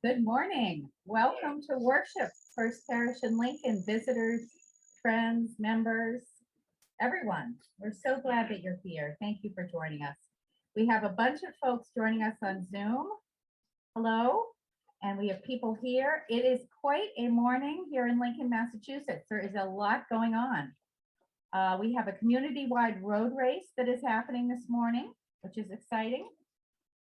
Good morning. Welcome to worship, First Parish in Lincoln, visitors, friends, members, everyone. We're so glad that you're here. Thank you for joining us. We have a bunch of folks joining us on Zoom. Hello. And we have people here. It is quite a morning here in Lincoln, Massachusetts. There is a lot going on. We have a community-wide road race that is happening this morning, which is exciting.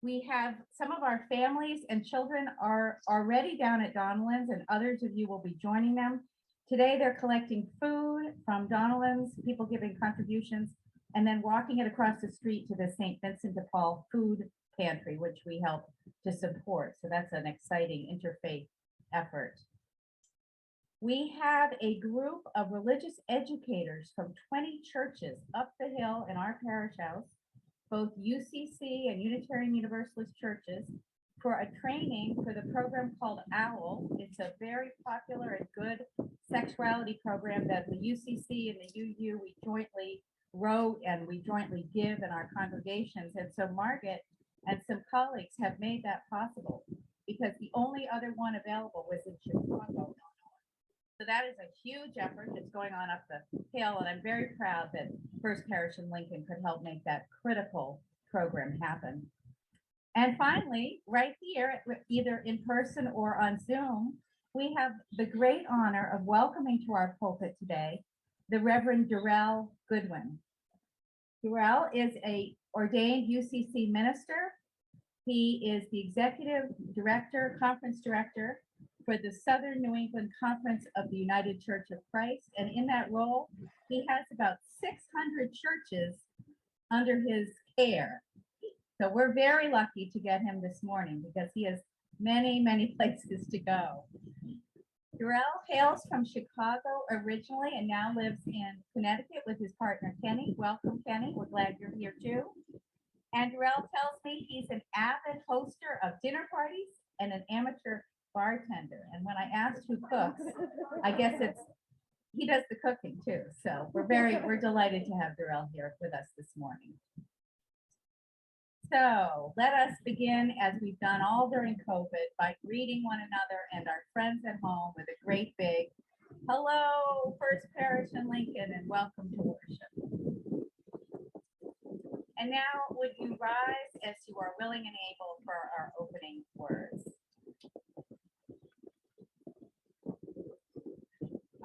We have some of our families and children are already down at Donnellan's, and others of you will be joining them. Today, they're collecting food from Donnellan's, people giving contributions, and then walking it across the street to the St. Vincent de Paul food pantry, which we help to support. So that's an exciting interfaith effort. We have a group of religious educators from 20 churches up the hill in our parish house, both UCC and Unitarian Universalist churches, for a training for the program called OWL. It's a very popular and good sexuality program that the UCC and the UU, we jointly wrote and we jointly give in our congregations. And so Margaret and some colleagues have made that possible because the only other one available was in Chicago. So that is a huge effort that's going on up the hill, and I'm very proud that First Parish in Lincoln could help make that critical program happen. And finally, right here, either in person or on Zoom, we have the great honor of welcoming to our pulpit today the Reverend Darrell Goodwin. Darrell is an ordained UCC minister. He is the executive director, conference director for the Southern New England Conference of the United Church of Christ. And in that role, he has about 600 churches under his care. So we're very lucky to get him this morning because he has many, many places to go. Darrell hails from Chicago originally and now lives in Connecticut with his partner, Kenny. Welcome, Kenny. We're glad you're here too. And Darrell tells me he's an avid hoster of dinner parties and an amateur bartender. And when I asked who cooks, I guess he does the cooking too. So we're delighted to have Darrell here with us this morning. So let us begin, as we've done all during COVID, by greeting one another and our friends at home with a great big hello, First Parish in Lincoln, and welcome to worship. And now would you rise as you are willing and able for our opening words.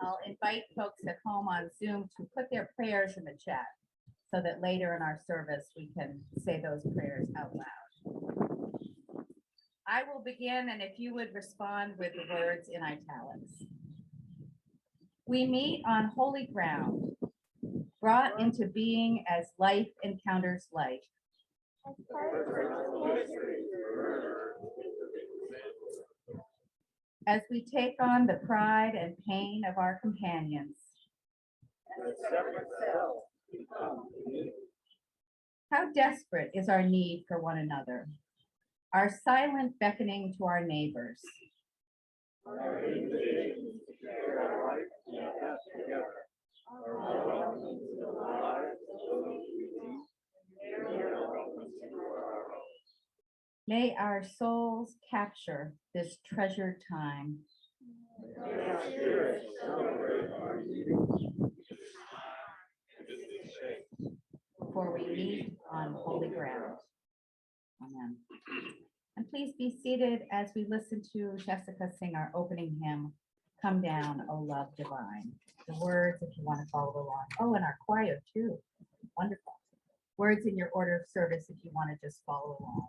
I'll invite folks at home on Zoom to put their prayers in the chat so that later in our service we can say those prayers out loud. I will begin, and if you would respond with the words in italics. We meet on holy ground, brought into being as life encounters life. As we take on the pride and pain of our companions. How desperate is our need for one another, our silent beckoning to our neighbors. May our souls capture this treasured time. Before we meet on holy ground. Amen. And please be seated as we listen to Jessica sing our opening hymn, Come Down, O Love Divine. The words, if you want to follow along. Oh, and our choir too. Wonderful. Words in your order of service if you want to just follow along.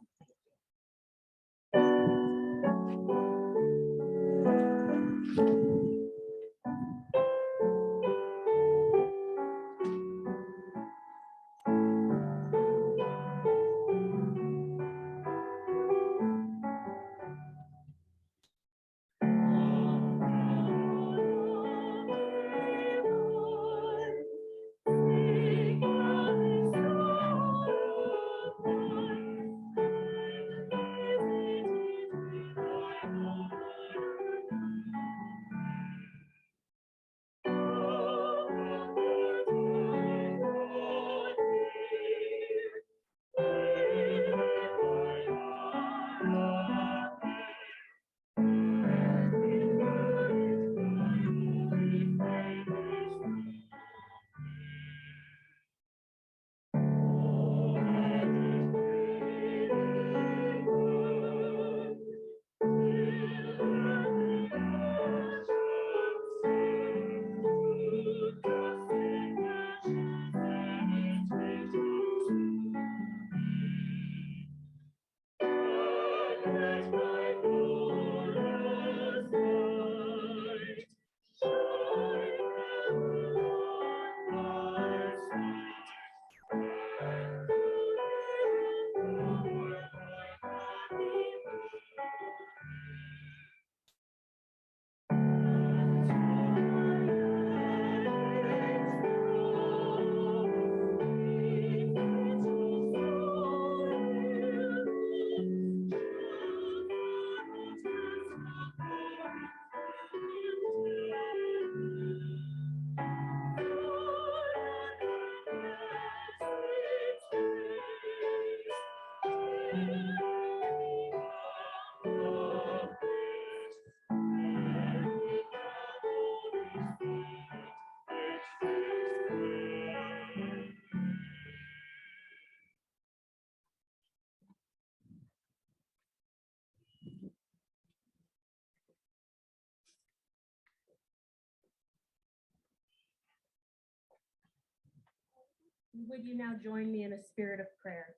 Would you now join me in a spirit of prayer?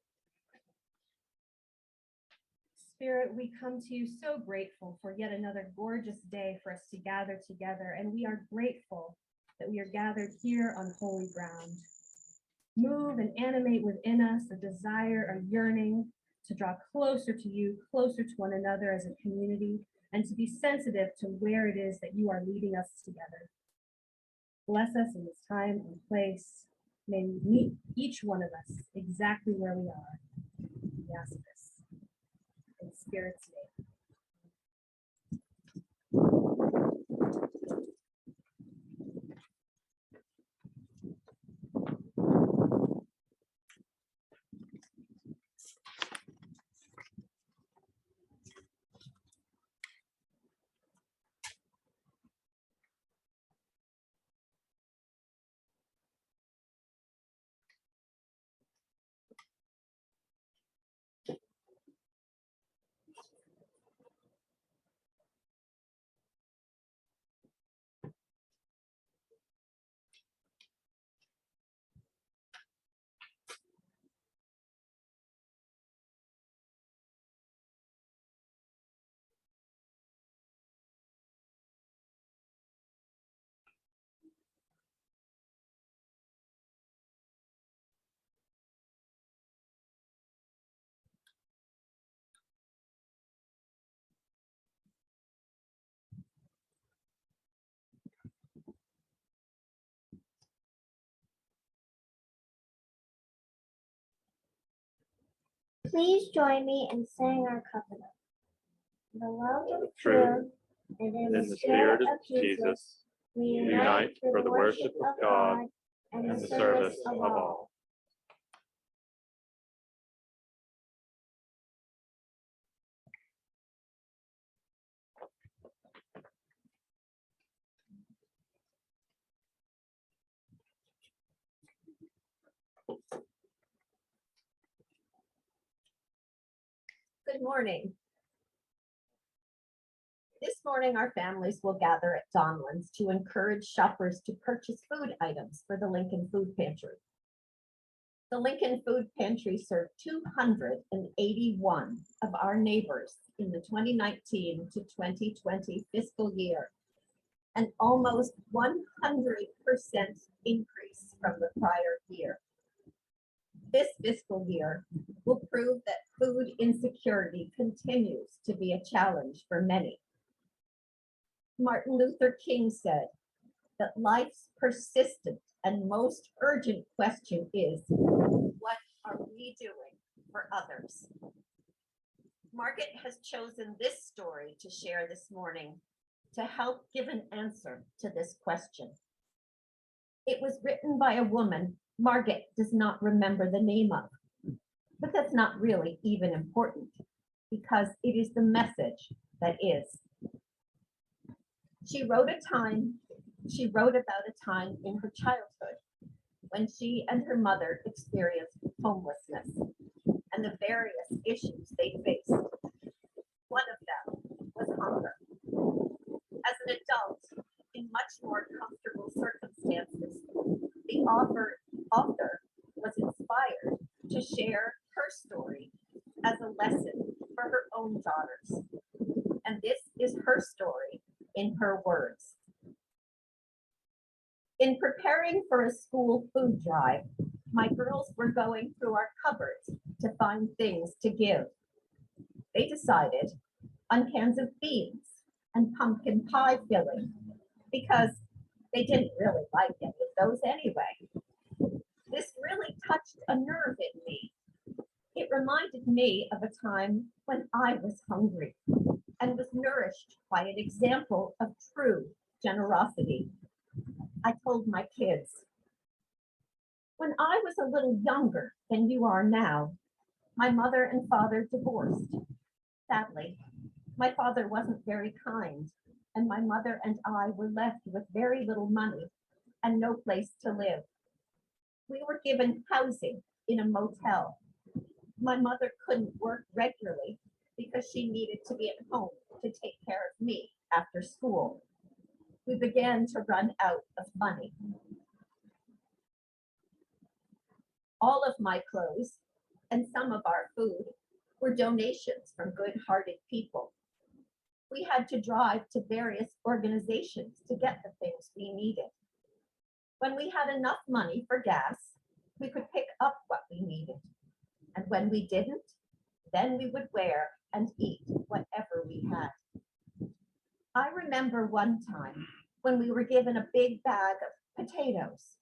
Spirit, we come to you so grateful for yet another gorgeous day for us to gather together, and we are grateful that we are gathered here on holy ground. Move and animate within us a desire, a yearning to draw closer to you, closer to one another as a community, and to be sensitive to where it is that you are leading us together. Bless us in this time and place. May we meet each one of us exactly where we are. We ask this in Spirit's name. Please join me in saying our covenant. In the love of Truth, truth and in in the Spirit of Jesus, we unite for the worship of God and the service of all. Good morning. This morning, our families will gather at Donlands to encourage shoppers to purchase food items for the Lincoln Food Pantry. The Lincoln Food Pantry served 281 of our neighbors in the 2019 to 2020 fiscal year, an almost 100% increase from the prior year. This fiscal year will prove that food insecurity continues to be a challenge for many. Martin Luther King said that life's persistent and most urgent question is, what are we doing for others? Margaret has chosen this story to share this morning to help give an answer to this question. It was written by a woman Margaret does not remember the name of, but that's not really even important because it is the message that is. She wrote about a time in her childhood when she and her mother experienced homelessness and the various issues they faced. One of them was hunger. As an adult, in much more comfortable circumstances, the author was inspired to share her story as a lesson for her own daughters. And this is her story in her words. In preparing for a school food drive, my girls were going through our cupboards to find things to give. They decided on cans of beans and pumpkin pie filling because they didn't really like any of those anyway. This really touched a nerve in me. It reminded me of a time when I was hungry and was nourished by an example of true generosity. I told my kids, when I was a little younger than you are now, My mother and father divorced. Sadly, my father wasn't very kind, and my mother and I were left with very little money and no place to live. We were given housing in a motel. My mother couldn't work regularly because she needed to be at home to take care of me after school. We began to run out of money. All of my clothes and some of our food were donations from good-hearted people. We had to drive to various organizations to get the things we needed. When we had enough money for gas, we could pick up what we needed. And when we didn't, then we would wear and eat whatever we had. I remember one time when we were given a big bag of potatoes.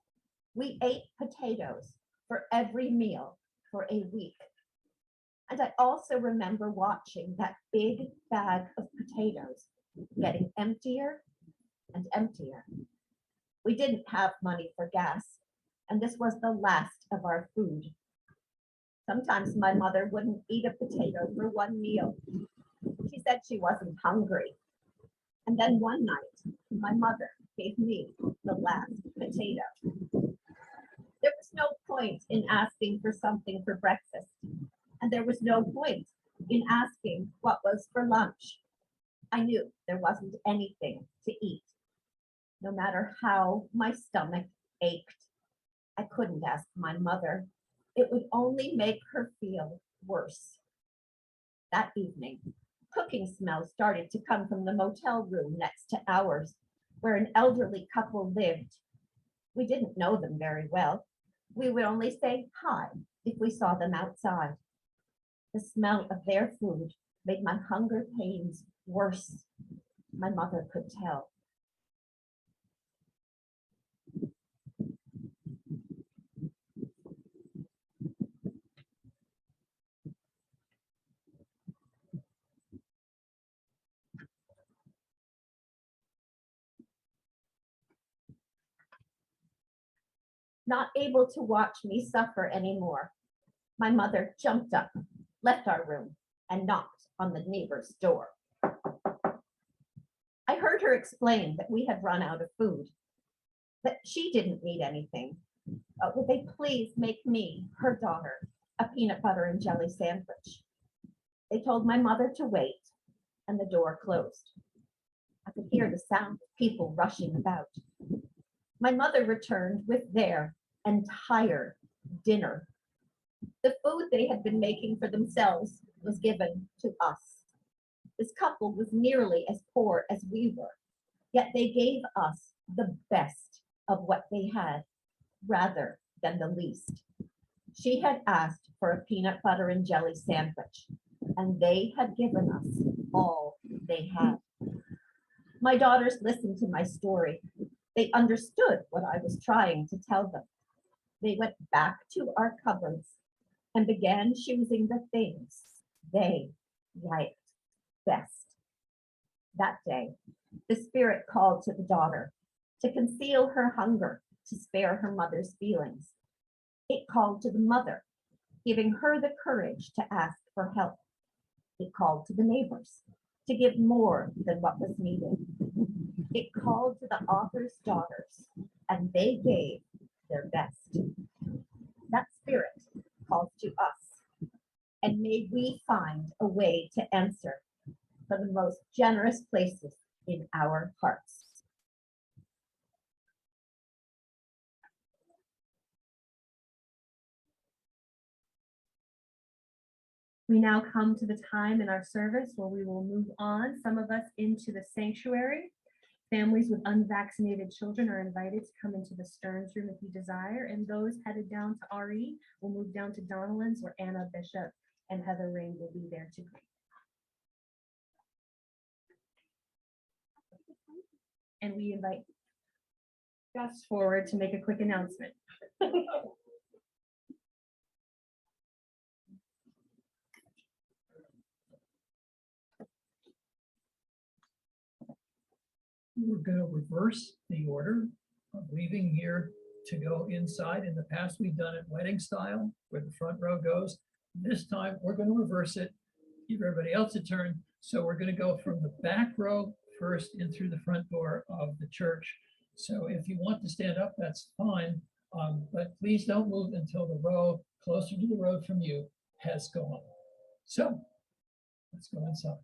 We ate potatoes for every meal for a week. And I also remember watching that big bag of potatoes getting emptier and emptier. We didn't have money for gas, and this was the last of our food. Sometimes my mother wouldn't eat a potato for one meal. She said she wasn't hungry. And then one night, my mother gave me the last potato. There was no point in asking for something for breakfast, and there was no point in asking what was for lunch. I knew there wasn't anything to eat. No matter how my stomach ached, I couldn't ask my mother. It would only make her feel worse. That evening, cooking smells started to come from the motel room next to ours, where an elderly couple lived. We didn't know them very well. We would only say hi if we saw them outside. The smell of their food made my hunger pains worse. My mother could tell. Not able to watch me suffer anymore, my mother jumped up, left our room, and knocked on the neighbor's door. I heard her explain that we had run out of food, that she didn't need anything. Would they please make me, her daughter, a peanut butter and jelly sandwich? They told my mother to wait, and the door closed. I could hear the sound of people rushing about. My mother returned with their entire dinner. The food they had been making for themselves was given to us. This couple was nearly as poor as we were, yet they gave us the best of what they had rather than the least. She had asked for a peanut butter and jelly sandwich, and they had given us all they had. My daughters listened to my story. They understood what I was trying to tell them. They went back to our cupboards and began choosing the things they liked best. That day, the spirit called to the daughter to conceal her hunger, to spare her mother's feelings. It called to the mother, giving her the courage to ask for help. It called to the neighbors to give more than what was needed. It called to the author's daughters, and they gave their best. That spirit calls to us, and may we find a way to answer from the most generous places in our hearts. We now come to the time in our service where we will move on, some of us into the sanctuary. Families with unvaccinated children are invited to come into the Stearns room if you desire, and those headed down to RE will move down to Donnellan's, where Anna Bishop and Heather Ring will be there to greet. And we invite Gus forward to make a quick announcement. We're going to reverse the order of leaving here to go inside. In the past, we've done it wedding style, where the front row goes. This time, we're going to reverse it, give everybody else a turn. So we're going to go from the back row first in through the front door of the church. So if you want to stand up, that's fine. But please don't move until the row closer to the road from you has gone. So let's go inside.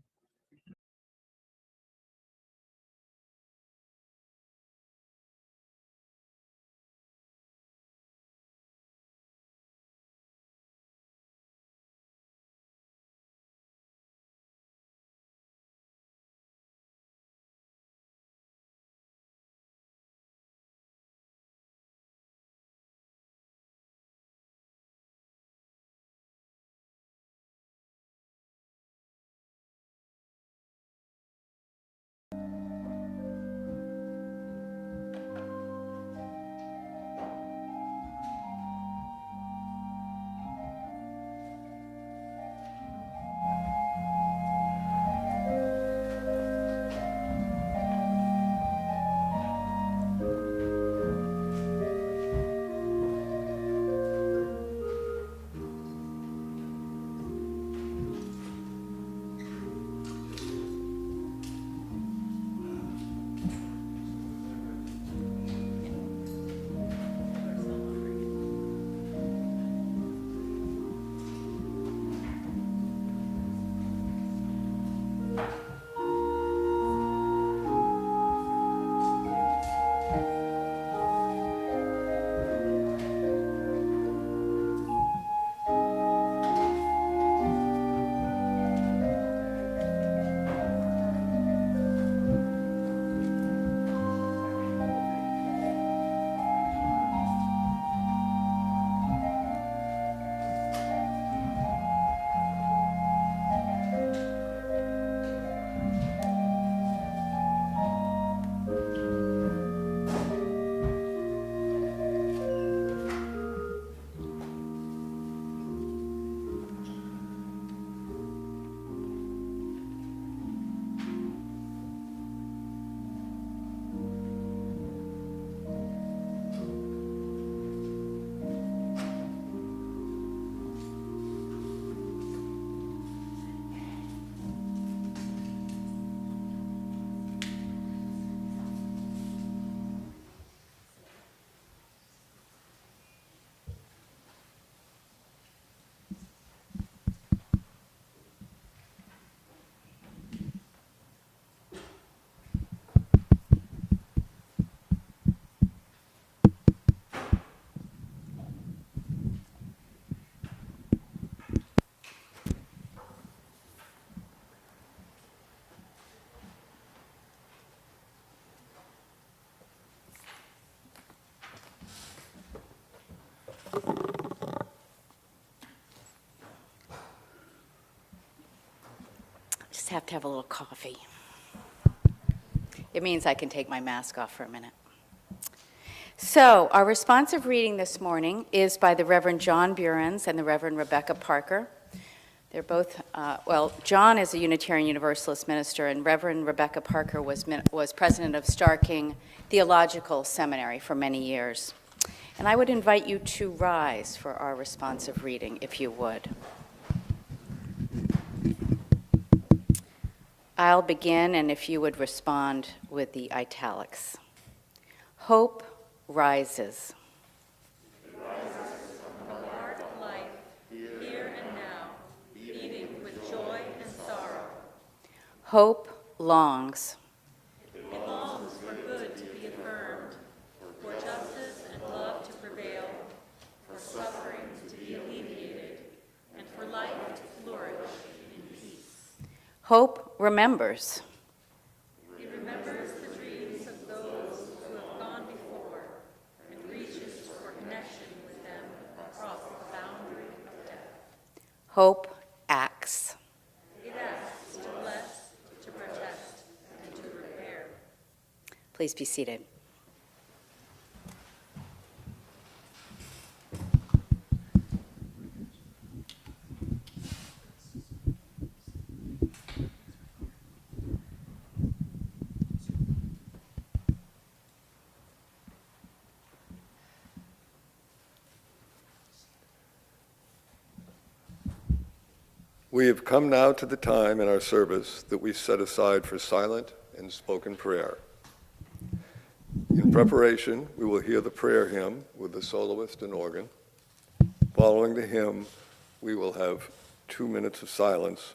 Just have to have a little coffee. It means I can take my mask off for a minute. So our responsive reading this morning is by the Reverend John Burens and the Reverend Rebecca Parker. They're both, John is a Unitarian Universalist minister, and Reverend Rebecca Parker was president of Starr King Theological Seminary for many years. And I would invite you to rise for our responsive reading, if you would. I'll begin, and if you would respond with the italics. Hope rises. It rises from the heart of life, here and now, beating with joy and sorrow. Hope longs. It longs for good to be affirmed, for justice and love to prevail, for suffering to be alleviated, and for life to flourish in peace. Hope remembers. It remembers the dreams of those who have gone before and reaches for connection with them across the boundary of death. Hope acts. It asks to bless, to protect, and to repair. Please be seated. We have come now to the time in our service that we set aside for silent and spoken prayer. In preparation, we will hear the prayer hymn with the soloist and organ. Following the hymn, we will have 2 minutes of silence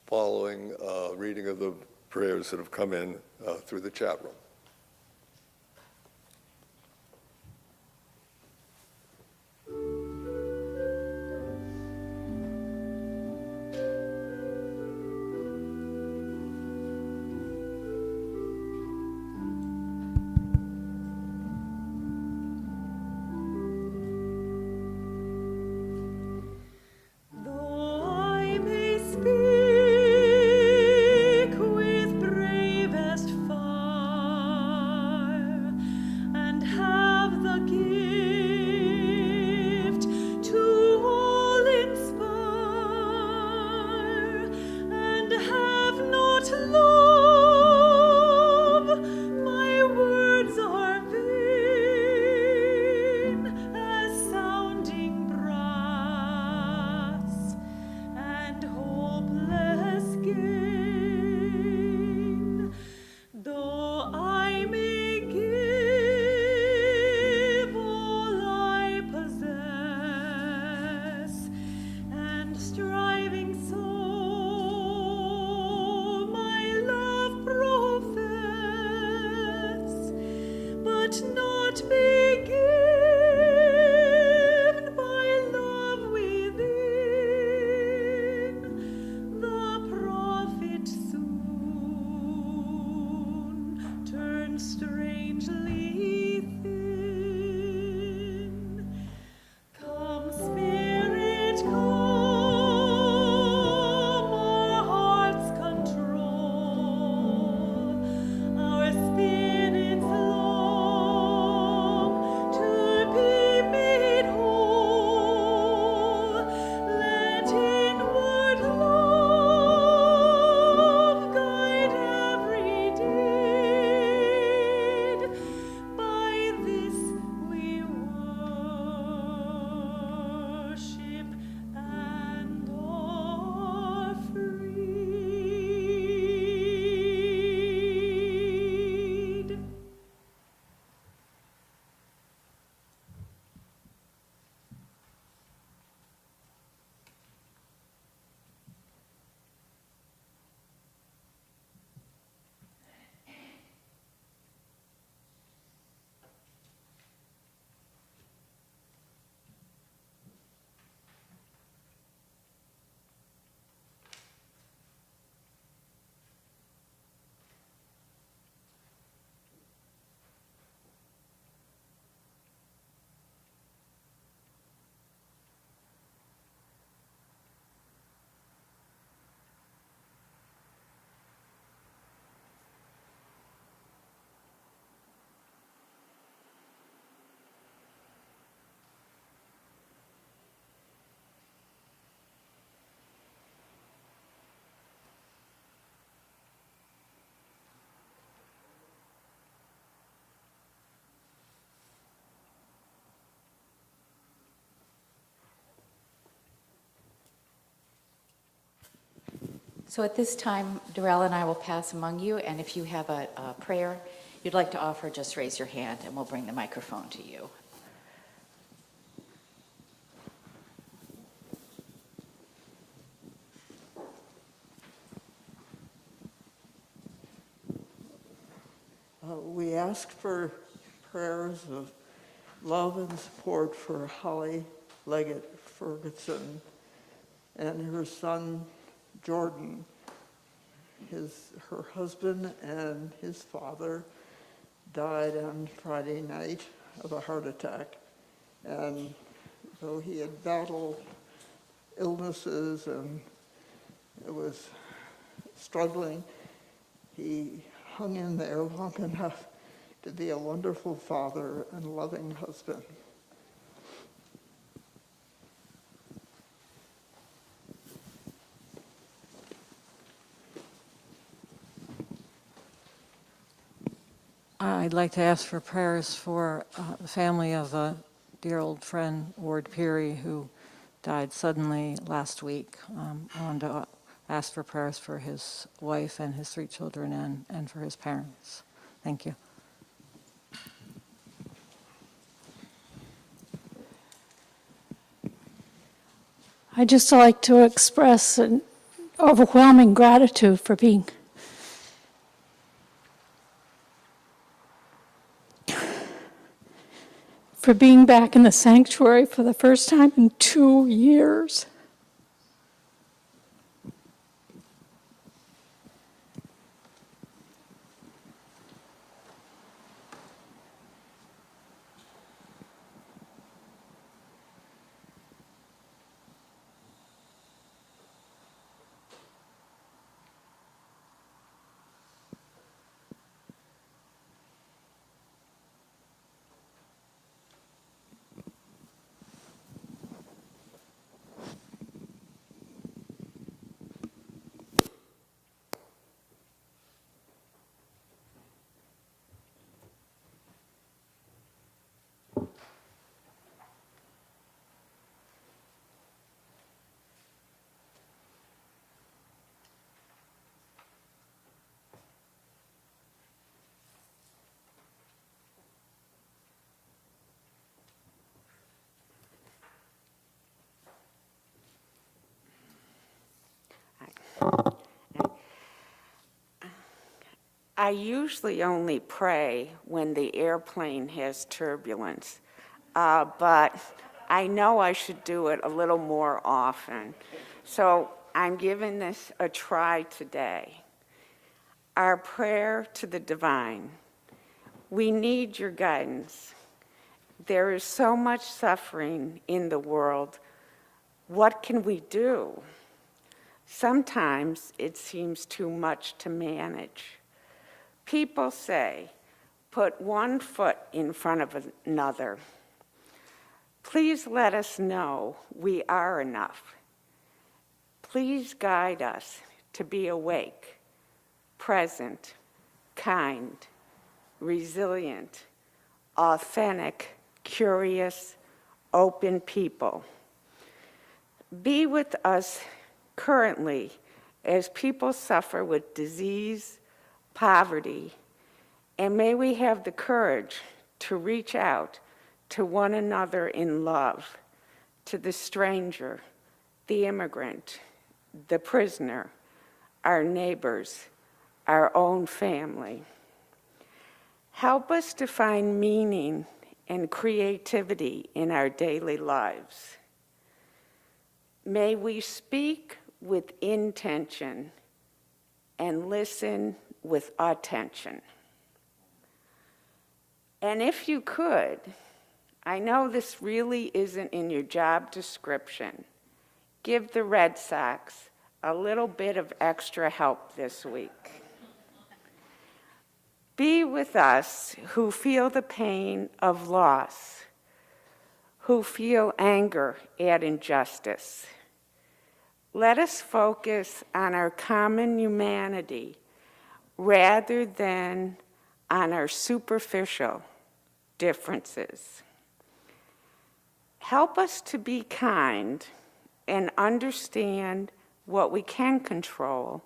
following reading of the prayers that have come in through the chat room. Though I may speak with bravest fire, and have the gift to all inspire, and have not love, my words are vain as sounding brass, and hopeless gain. Though I may give all I possess, and striving so my love profess, but not be given by love within, the profit soon turns strangely thin. Come, Spirit, come, our hearts control, our spirits long to be made whole. Let inward love guide every deed. By this we worship and are freed. So at this time, Darrell and I will pass among you, and if you have a prayer you'd like to offer, just raise your hand and we'll bring the microphone to you. We ask for prayers of love and support for Holly Leggett Ferguson and her son Jordan. Her husband and his father died on Friday night of a heart attack, and though he had battled illnesses and it was struggling, he hung in there long enough to be a wonderful father and loving husband. I'd like to ask for prayers for the family of a dear old friend, Ward Peary, who died suddenly last week. I wanted to ask for prayers for his wife and his 3 children and for his parents. Thank you. I'd just like to express an overwhelming gratitude for being back in the sanctuary for the first time in 2 years. I usually only pray when the airplane has turbulence, but I know I should do it a little more often. So I'm giving this a try today. Our prayer to the divine. We need your guidance. There is so much suffering in the world. What can we do? Sometimes it seems too much to manage. People say, put one foot in front of another. Please let us know we are enough. Please guide us to be awake, present, kind, resilient, authentic, curious, open people. Be with us currently as people suffer with disease, poverty, and may we have the courage to reach out to one another in love, to the stranger, the immigrant, the prisoner, our neighbors, our own family. Help us to find meaning and creativity in our daily lives. May we speak with intention and listen with attention. And if you could, I know this really isn't in your job description, give the Red Sox a little bit of extra help this week. Be with us who feel the pain of loss, who feel anger at injustice. Let us focus on our common humanity rather than on our superficial differences. Help us to be kind and understand what we can control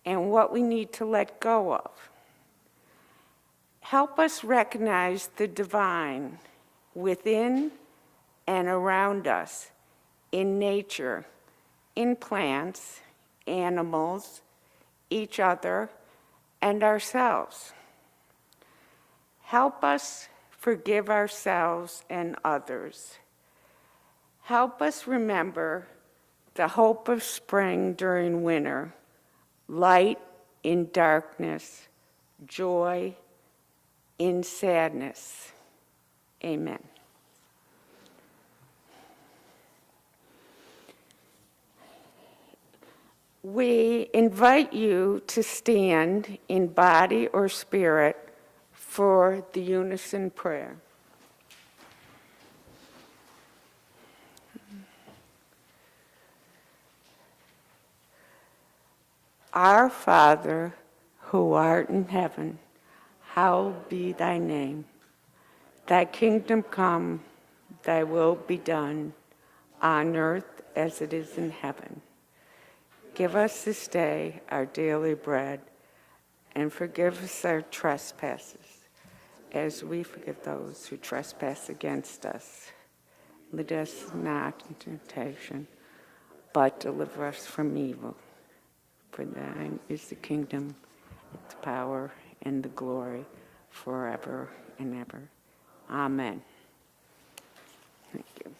and what we need to let go of. Help us recognize the divine within and around us in nature, in plants, animals, each other, and ourselves. Help us forgive ourselves and others. Help us remember the hope of spring during winter, light in darkness, joy in sadness. Amen. We invite you to stand in body or spirit for the unison prayer. Our Father, who art in heaven, hallowed be thy name. Thy kingdom come, thy will be done, on earth as it is in heaven. Give us this day our daily bread, and forgive us our trespasses, as we forgive those who trespass against us. Lead us not into temptation, but deliver us from evil. For thine is the kingdom, the power, and the glory forever and ever. Amen. Thank you.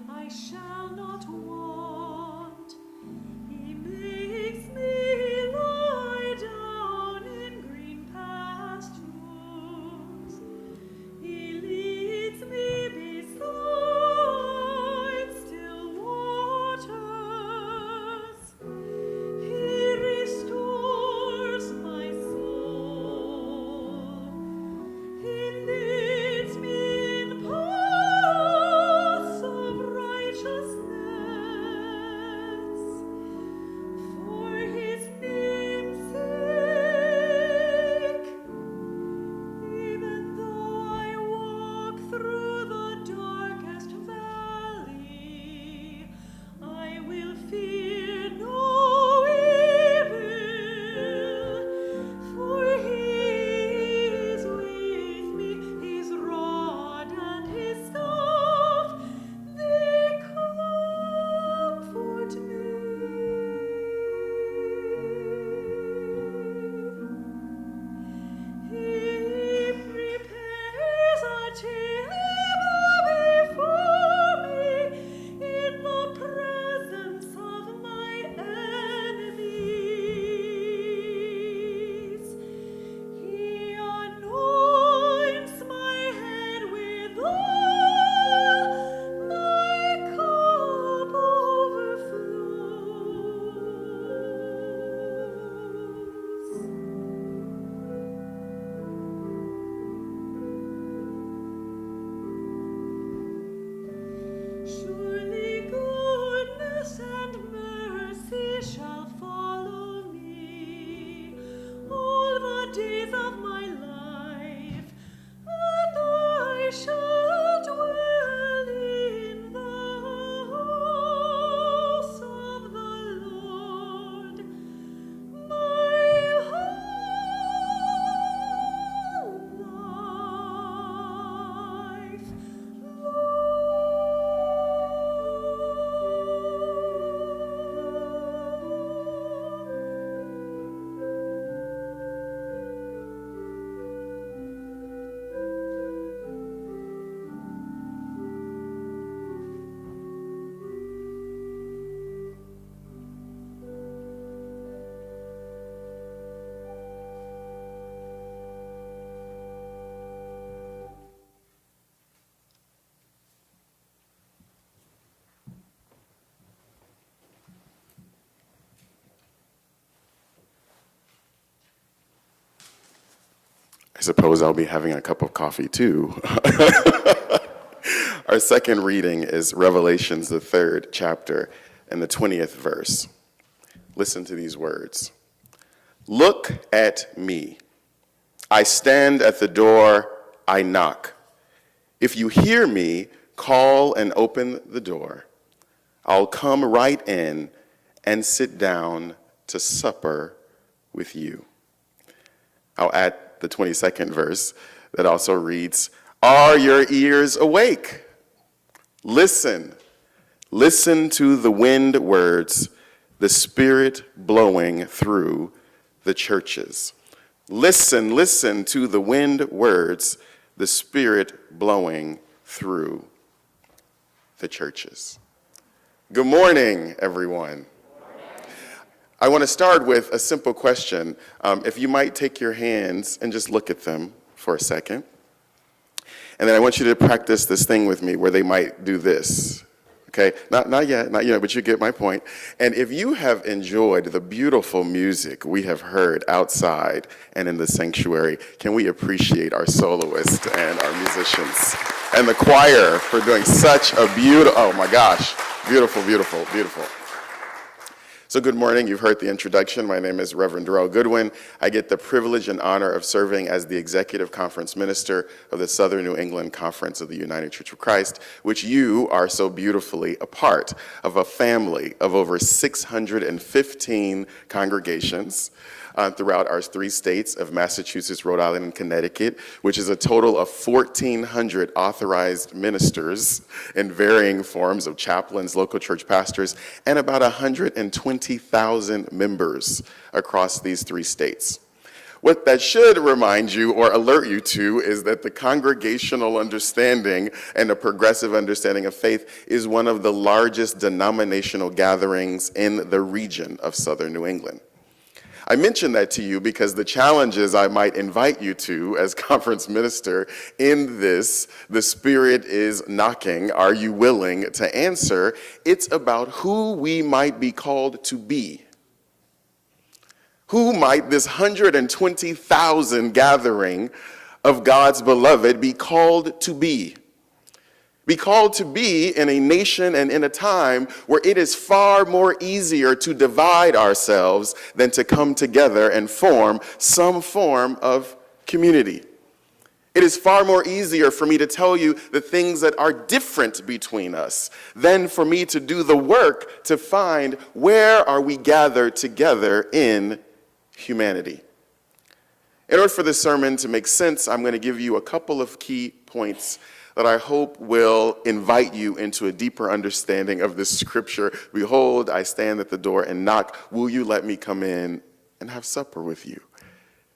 I shall not want. He makes me lie down in green pastures. He leads me beside still waters. He restores my soul. He leads me in paths of righteousness for his name's sake. Even though I walk through the darkest valley, I will fear no evil, for he is with me. His rod and his staff, they comfort me. He prepares a table before me in the presence of my enemies. He anoints my head with oil, my cup overflows. Surely goodness and mercy shall follow me all the days of my life, and I shall dwell in the house of the Lord my whole life. I suppose I'll be having a cup of coffee too. Our second reading is Revelations, the 3rd chapter and the 20th verse. Listen to these words. Look at me. I stand at the door, I knock. If you hear me, call and open the door. I'll come right in and sit down to supper with you. I'll add the 22nd verse that also reads, are your ears awake? Listen. Listen to the wind words, the Spirit blowing through the churches. Listen, listen to the wind words, the Spirit blowing through the churches. Good morning, everyone. I want to start with a simple question. If you might take your hands and just look at them for a second. And then I want you to practice this thing with me where they might do this. Okay, not yet, but you get my point. And if you have enjoyed the beautiful music we have heard outside and in the sanctuary, can we appreciate our soloists and our musicians and the choir for doing such a beautiful, oh my gosh, beautiful, beautiful, beautiful. So good morning. You've heard the introduction. My name is Reverend Darrell Goodwin. I get the privilege and honor of serving as the Executive Conference Minister of the Southern New England Conference of the United Church of Christ, which you are so beautifully a part of, a family of over 615 congregations throughout our 3 states of Massachusetts, Rhode Island, and Connecticut, which is a total of 1,400 authorized ministers in varying forms of chaplains, local church pastors, and about 120,000 members across these 3 states. What that should remind you or alert you to is that the congregational understanding and the progressive understanding of faith is one of the largest denominational gatherings in the region of Southern New England. I mention that to you because the challenges I might invite you to as conference minister in this, the Spirit is knocking, are you willing to answer? It's about who we might be called to be. Who might this 120,000 gathering of God's beloved be called to be? Be called to be in a nation and in a time where it is far more easier to divide ourselves than to come together and form some form of community. It is far more easier for me to tell you the things that are different between us than for me to do the work to find where are we gathered together in humanity. In order for this sermon to make sense, I'm going to give you a couple of key points that I hope will invite you into a deeper understanding of this scripture. Behold, I stand at the door and knock. Will you let me come in and have supper with you?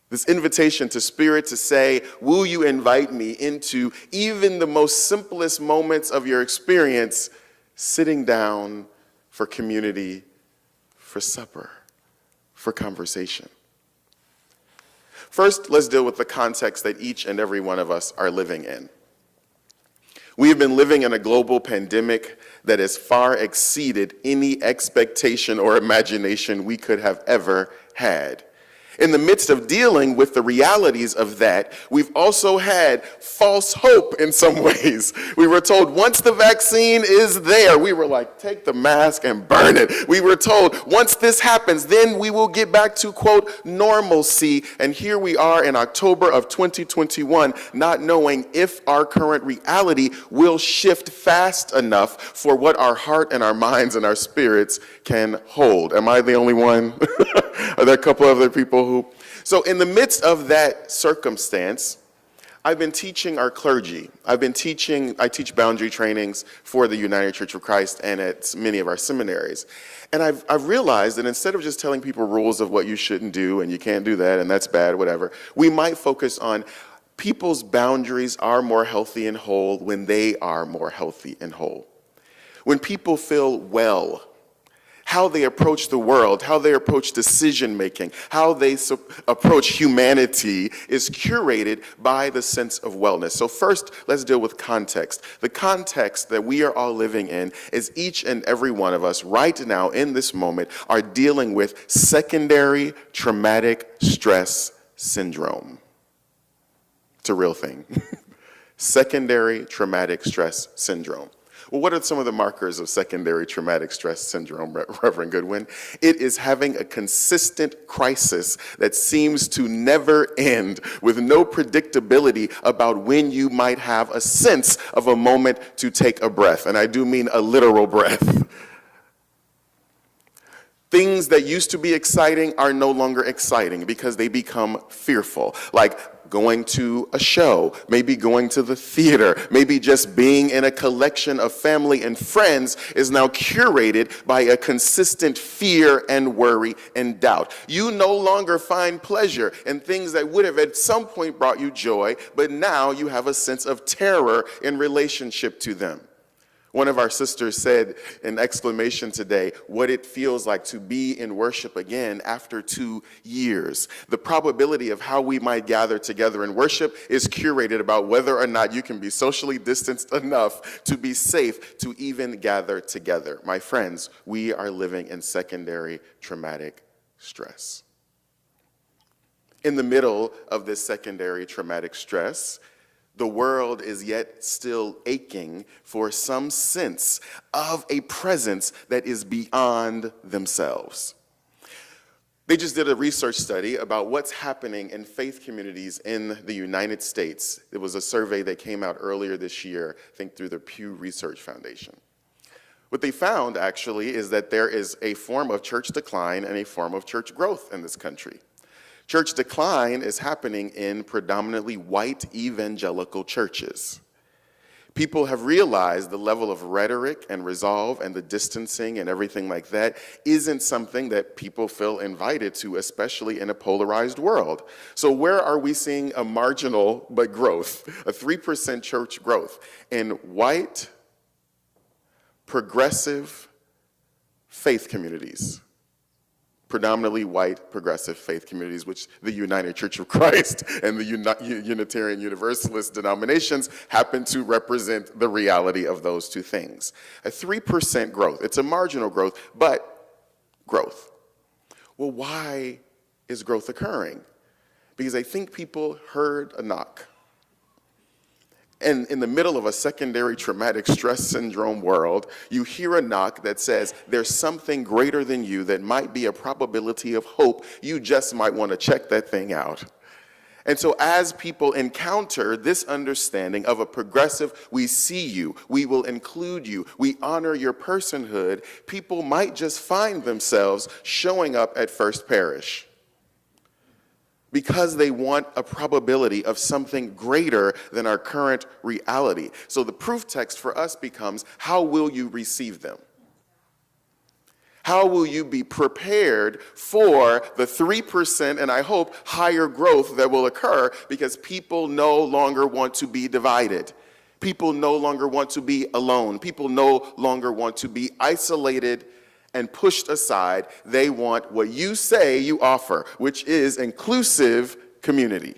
This invitation to Spirit to say, will you invite me into even the most simplest moments of your experience, sitting down for community, for supper, for conversation. First, let's deal with the context that each and every one of us are living in. We have been living in a global pandemic that has far exceeded any expectation or imagination we could have ever had. In the midst of dealing with the realities of that, we've also had false hope in some ways. We were told once the vaccine is there, we were like, take the mask and burn it. We were told once this happens, then we will get back to, quote, normalcy. And here we are in October of 2021, not knowing if our current reality will shift fast enough for what our heart and our minds and our spirits can hold. Am I the only one? Are there a couple other people who? So in the midst of that circumstance, I've been teaching our clergy. I teach boundary trainings for the United Church of Christ and at many of our seminaries. And I've realized that instead of just telling people rules of what you shouldn't do and you can't do that and that's bad, whatever, we might focus on people's boundaries are more healthy and whole when they are more healthy and whole. When people feel well, how they approach the world, how they approach decision-making, how they approach humanity is curated by the sense of wellness. So first, let's deal with context. The context that we are all living in is each and every one of us right now in this moment are dealing with secondary traumatic stress syndrome. It's a real thing. Secondary traumatic stress syndrome. Well, what are some of the markers of secondary traumatic stress syndrome, Reverend Goodwin? It is having a consistent crisis that seems to never end with no predictability about when you might have a sense of a moment to take a breath. And I do mean a literal breath. Things that used to be exciting are no longer exciting because they become fearful, like going to a show, maybe going to the theater, maybe just being in a collection of family and friends is now curated by a consistent fear and worry and doubt. You no longer find pleasure in things that would have at some point brought you joy, but now you have a sense of terror in relationship to them. One of our sisters said in exclamation today, what it feels like to be in worship again after 2 years. The probability of how we might gather together in worship is curated about whether or not you can be socially distanced enough to be safe to even gather together. My friends, we are living in secondary traumatic stress. In the middle of this secondary traumatic stress, the world is yet still aching for some sense of a presence that is beyond themselves. They just did a research study about what's happening in faith communities in the United States. It was a survey that came out earlier this year, I think through the Pew Research Foundation. What they found, actually, is that there is a form of church decline and a form of church growth in this country. Church decline is happening in predominantly white evangelical churches. People have realized the level of rhetoric and resolve and the distancing and everything like that isn't something that people feel invited to, especially in a polarized world. So where are we seeing a marginal but growth, a 3% church growth in white, progressive faith communities? Predominantly white, progressive faith communities, which the United Church of Christ and the Unitarian Universalist denominations happen to represent the reality of those two things. A 3% growth, it's a marginal growth, but growth. Well, why is growth occurring? Because I think people heard a knock. And in the middle of a secondary traumatic stress syndrome world, you hear a knock that says there's something greater than you that might be a probability of hope. You just might want to check that thing out. And so as people encounter this understanding of a progressive, we see you, we will include you, we honor your personhood, people might just find themselves showing up at First Parish, because they want a probability of something greater than our current reality. So the proof text for us becomes, how will you receive them? How will you be prepared for the 3% and I hope higher growth that will occur, because people no longer want to be divided. People no longer want to be alone. People no longer want to be isolated and pushed aside. They want what you say you offer, which is inclusive community.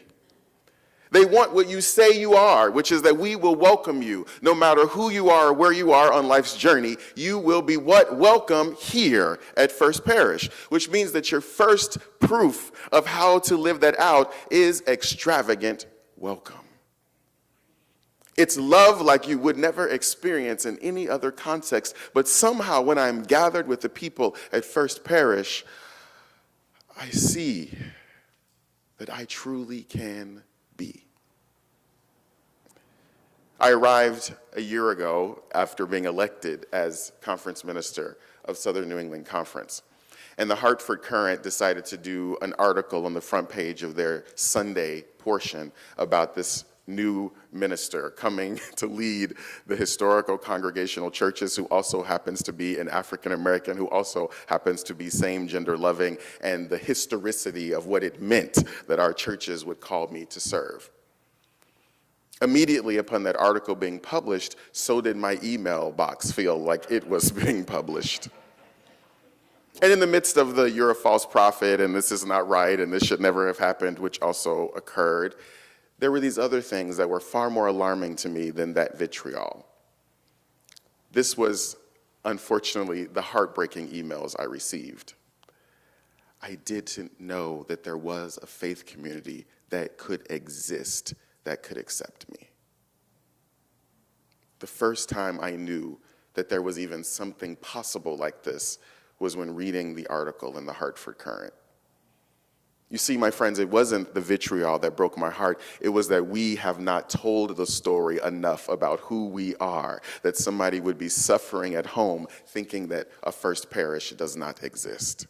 They want what you say you are, which is that we will welcome you. No matter who you are or where you are on life's journey, you will be what? Welcome here at First Parish, which means that your first proof of how to live that out is extravagant welcome. It's love like you would never experience in any other context, but somehow when I'm gathered with the people at First Parish, I see that I truly can be. I arrived a year ago after being elected as conference minister of Southern New England Conference. And the Hartford Courant decided to do an article on the front page of their Sunday portion about this new minister coming to lead the historical congregational churches, who also happens to be an African American, who also happens to be same gender loving, and the historicity of what it meant that our churches would call me to serve. Immediately upon that article being published, so did my email box feel like it was being published. And in the midst of the "you're a false prophet," and "this is not right," and "this should never have happened," which also occurred, there were these other things that were far more alarming to me than that vitriol. This was, unfortunately, the heartbreaking emails I received. I didn't know that there was a faith community that could exist, that could accept me. The first time I knew that there was even something possible like this was when reading the article in the Hartford Courant. You see, my friends, it wasn't the vitriol that broke my heart. It was that we have not told the story enough about who we are, that somebody would be suffering at home thinking that a First Parish does not exist.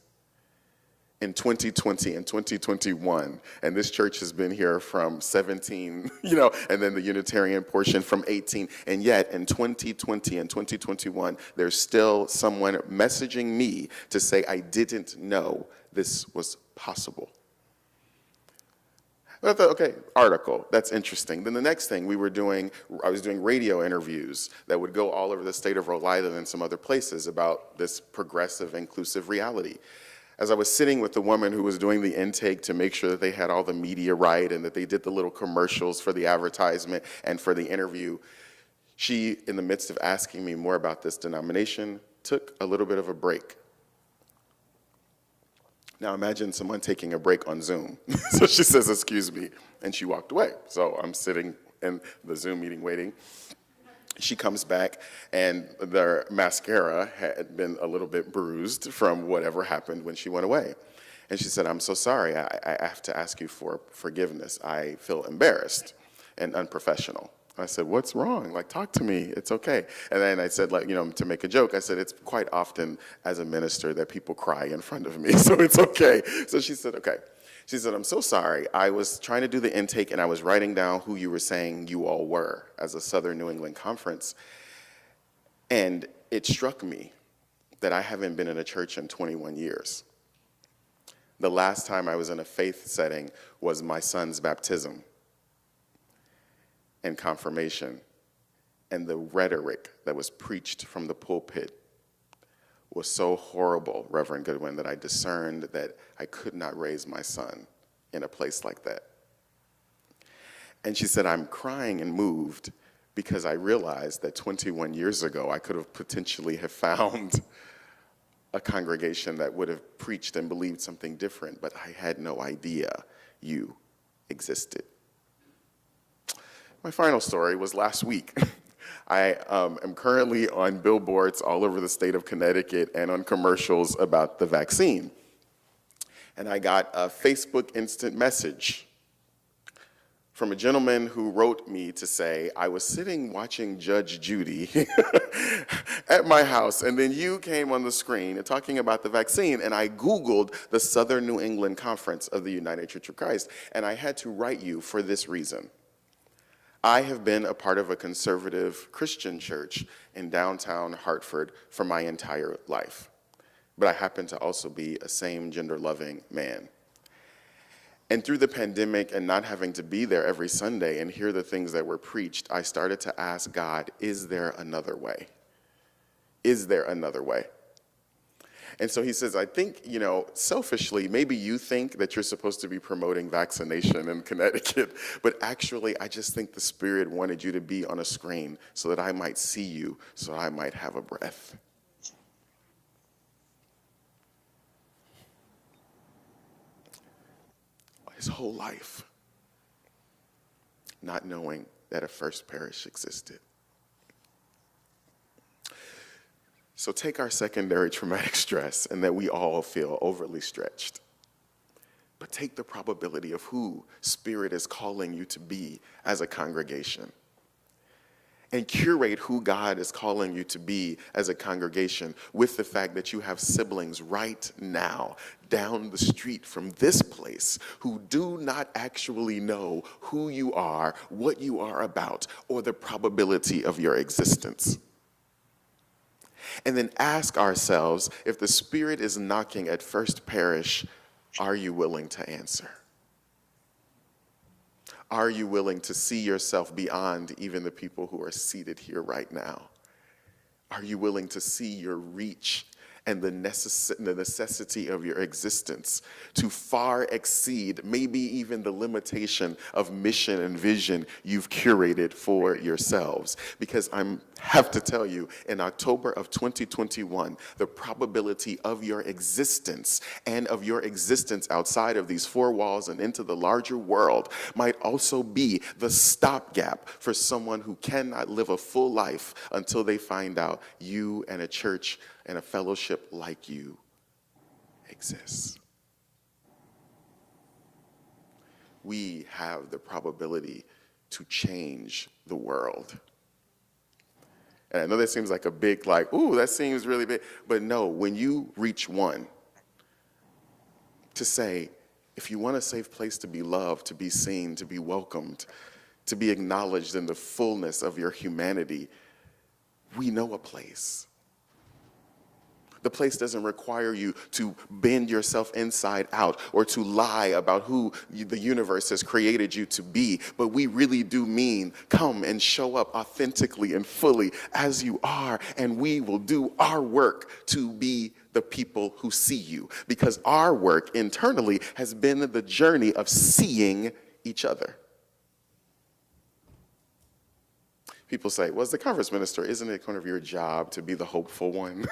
In 2020 and 2021, and this church has been here from 17, and then the Unitarian portion from 18, and yet in 2020 and 2021, there's still someone messaging me to say I didn't know this was possible. And I thought, okay, article, that's interesting. Then the next thing I was doing radio interviews that would go all over the state of Rhode Island and some other places about this progressive, inclusive reality. As I was sitting with the woman who was doing the intake to make sure that they had all the media right and that they did the little commercials for the advertisement and for the interview, she, in the midst of asking me more about this denomination, took a little bit of a break. Now imagine someone taking a break on Zoom. So she says, excuse me, and she walked away. So I'm sitting in the Zoom meeting waiting. She comes back, and their mascara had been a little bit bruised from whatever happened when she went away. And she said, I'm so sorry, I have to ask you for forgiveness. I feel embarrassed and unprofessional. I said, what's wrong? Like, talk to me, it's okay. And then I said, like, to make a joke, I said, it's quite often as a minister that people cry in front of me, so it's okay. So she said, okay. She said, I'm so sorry. I was trying to do the intake and I was writing down who you were saying you all were as a Southern New England conference. And it struck me that I haven't been in a church in 21 years. The last time I was in a faith setting was my son's baptism and confirmation, and the rhetoric that was preached from the pulpit was so horrible, Reverend Goodwin, that I discerned that I could not raise my son in a place like that. And she said, I'm crying and moved because I realized that 21 years ago, I could have potentially have found a congregation that would have preached and believed something different, but I had no idea you existed. My final story was last week. I am currently on billboards all over the state of Connecticut and on commercials about the vaccine. And I got a Facebook instant message from a gentleman who wrote me to say, I was sitting watching Judge Judy at my house, and then you came on the screen and talking about the vaccine, and I Googled the Southern New England Conference of the United Church of Christ, and I had to write you for this reason. I have been a part of a conservative Christian church in downtown Hartford for my entire life, but I happen to also be a same gender-loving man. And through the pandemic and not having to be there every Sunday and hear the things that were preached, I started to ask God, is there another way? Is there another way? And so he says, I think, selfishly, maybe you think that you're supposed to be promoting vaccination in Connecticut, but actually, I just think the Spirit wanted you to be on a screen so that I might see you, so I might have a breath. His whole life, not knowing that a First Parish existed. So take our secondary traumatic stress and that we all feel overly stretched. But take the probability of who Spirit is calling you to be as a congregation. And curate who God is calling you to be as a congregation with the fact that you have siblings right now down the street from this place who do not actually know who you are, what you are about, or the probability of your existence. And then ask ourselves, if the Spirit is knocking at First Parish, are you willing to answer? Are you willing to see yourself beyond even the people who are seated here right now? Are you willing to see your reach and the necessity of your existence to far exceed maybe even the limitation of mission and vision you've curated for yourselves? Because I have to tell you, in October of 2021, the probability of your existence and of your existence outside of these four walls and into the larger world might also be the stopgap for someone who cannot live a full life until they find out you and a church and a fellowship like you exists. We have the probability to change the world. And I know that seems like a big, ooh, that seems really big. But no, when you reach one to say, if you want a safe place to be loved, to be seen, to be welcomed, to be acknowledged in the fullness of your humanity, we know a place. The place doesn't require you to bend yourself inside out or to lie about who the universe has created you to be. But we really do mean come and show up authentically and fully as you are, and we will do our work to be the people who see you. Because our work internally has been the journey of seeing each other. People say, well, as the conference minister, isn't it kind of your job to be the hopeful one?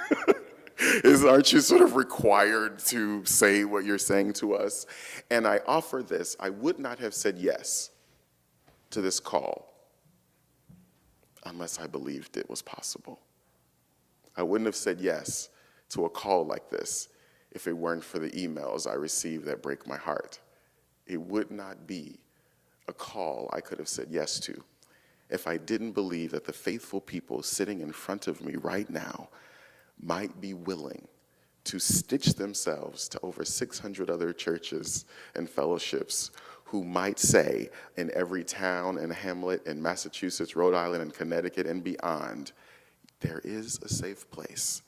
Aren't you sort of required to say what you're saying to us? And I offer this. I would not have said yes to this call unless I believed it was possible. I wouldn't have said yes to a call like this if it weren't for the emails I received that break my heart. It would not be a call I could have said yes to if I didn't believe that the faithful people sitting in front of me right now might be willing to stitch themselves to over 600 other churches and fellowships who might say in every town and hamlet in Massachusetts, Rhode Island, and Connecticut and beyond, there is a safe place.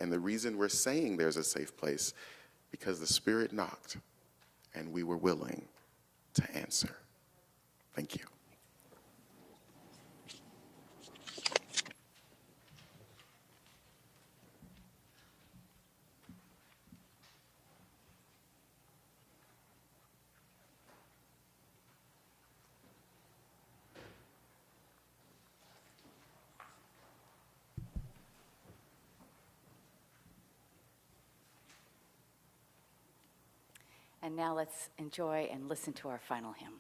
And the reason we're saying there's a safe place, because the Spirit knocked and we were willing to answer. Thank you. And now let's enjoy and listen to our final hymn.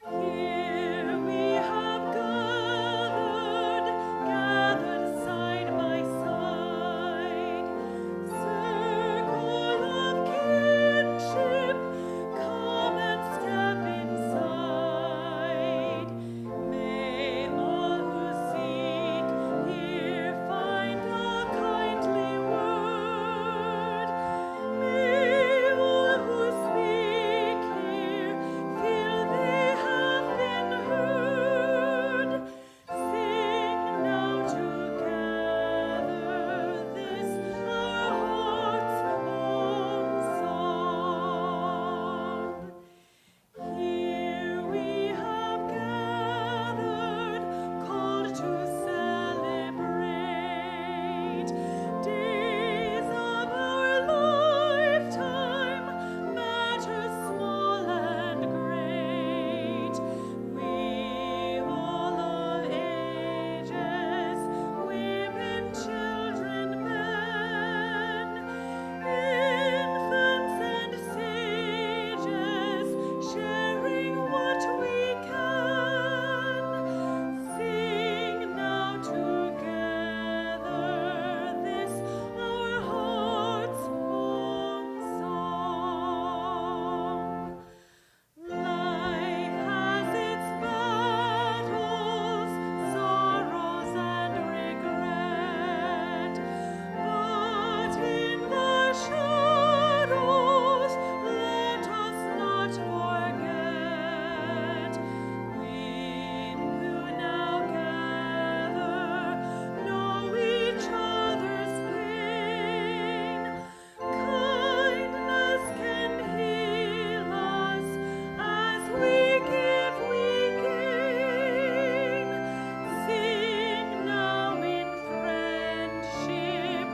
Here we have gathered side by side, circle of kinship, come and step inside. May all who seek here find a kindly word. May all who speak here feel they have been heard. Sing now together this our heart's own song. Here we have gathered, called to celebrate days of our lifetime, matters small and great. We all of ages, women, children, men, infants and sages, sharing what we can. Sing now together this our heart's own song. Life has its battles, sorrows and regret, but in the shadows let us not forget. We who now gather know each other's pain. Kindness can heal us as we give, we gain. Sing now in friendship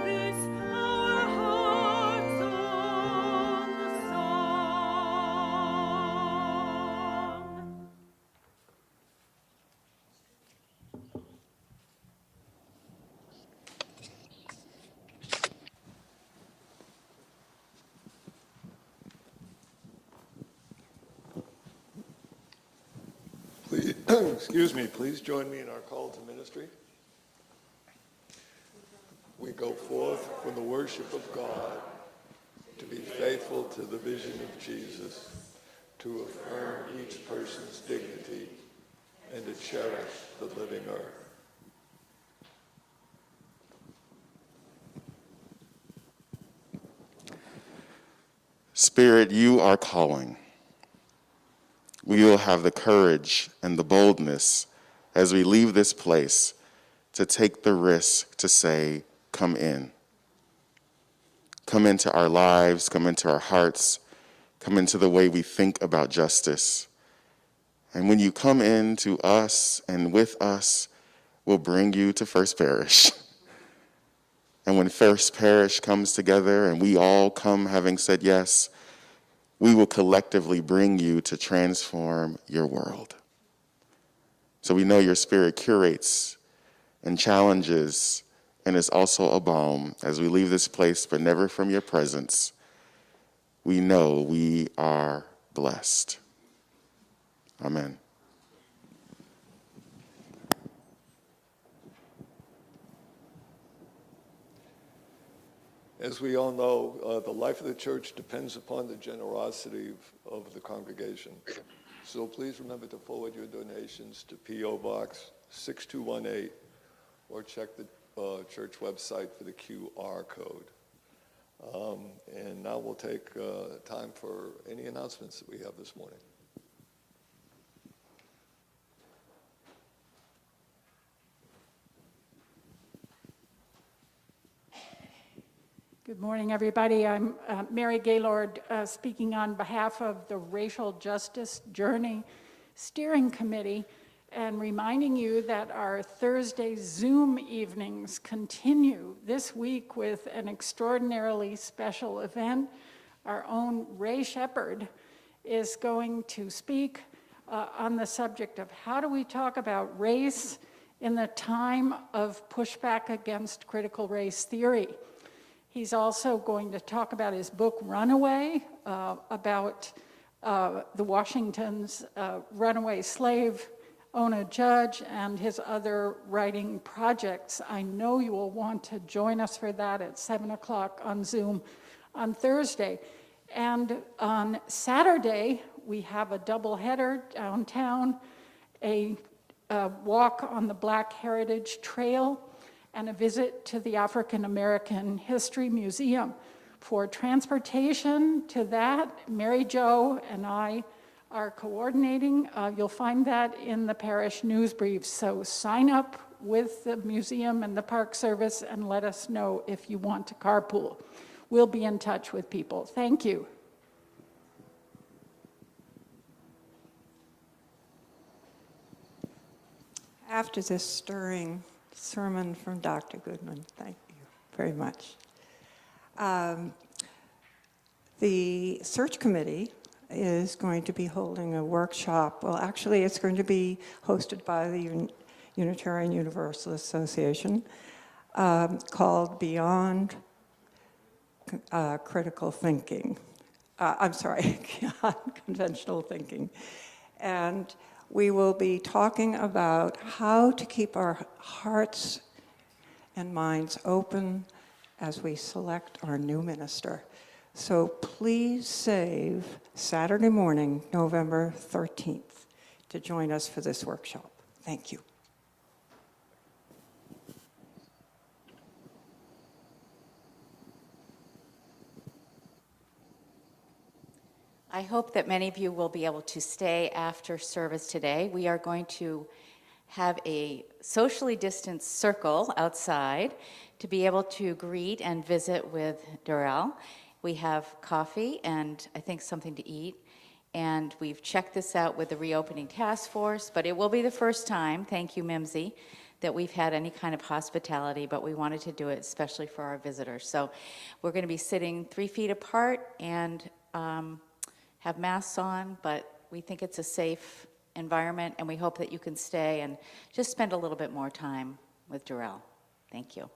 this our heart's own song. Please, excuse me, please join me in our call to ministry. We go forth from the worship of God to be faithful to the vision of Jesus, to affirm each person's dignity, and to cherish the living earth. Spirit, you are calling. We will have the courage and the boldness as we leave this place to take the risk to say, come in. Come into our lives, come into our hearts, come into the way we think about justice. And when you come into us and with us, we'll bring you to First Parish. And when First Parish comes together and we all come having said yes, we will collectively bring you to transform your world. So we know your Spirit curates and challenges and is also a balm as we leave this place, but never from your presence. We know we are blessed. Amen. As we all know, the life of the church depends upon the generosity of the congregation. So please remember to forward your donations to P.O. Box 6218 or check the church website for the QR code. And now we'll take time for any announcements that we have this morning. Good morning, everybody. I'm Mary Gaylord, speaking on behalf of the Racial Justice Journey Steering Committee, and reminding you that our Thursday Zoom evenings continue this week with an extraordinarily special event. Our own Ray Shepard is going to speak on the subject of how do we talk about race in the time of pushback against critical race theory. He's also going to talk about his book, Runaway, about the Washington's runaway slave, Ona Judge, and his other writing projects. I know you will want to join us for that at 7 o'clock on Zoom on Thursday. And on Saturday, we have a double header downtown, a walk on the Black Heritage Trail, and a visit to the African American History Museum. For transportation to that, Mary Jo and I are coordinating. You'll find that in the parish news briefs. So sign up with the museum and the Park Service and let us know if you want to carpool. We'll be in touch with people. Thank you. After this stirring sermon from Dr. Goodwin, thank you very much. The search committee is going to be holding a workshop. Well, actually, it's going to be hosted by the Unitarian Universalist Association called Beyond Critical Thinking. Beyond Conventional Thinking. And we will be talking about how to keep our hearts and minds open as we select our new minister. So please save Saturday morning, November 13th, to join us for this workshop. Thank you. I hope that many of you will be able to stay after service today. We are going to have a socially distanced circle outside to be able to greet and visit with Darrell. We have coffee and I think something to eat. And we've checked this out with the reopening task force, but it will be the first time, thank you, Mimsy, that we've had any kind of hospitality, but we wanted to do it especially for our visitors. So we're going to be sitting 3 feet apart and have masks on, but we think it's a safe environment, and we hope that you can stay and just spend a little bit more time with Darrell. Thank you.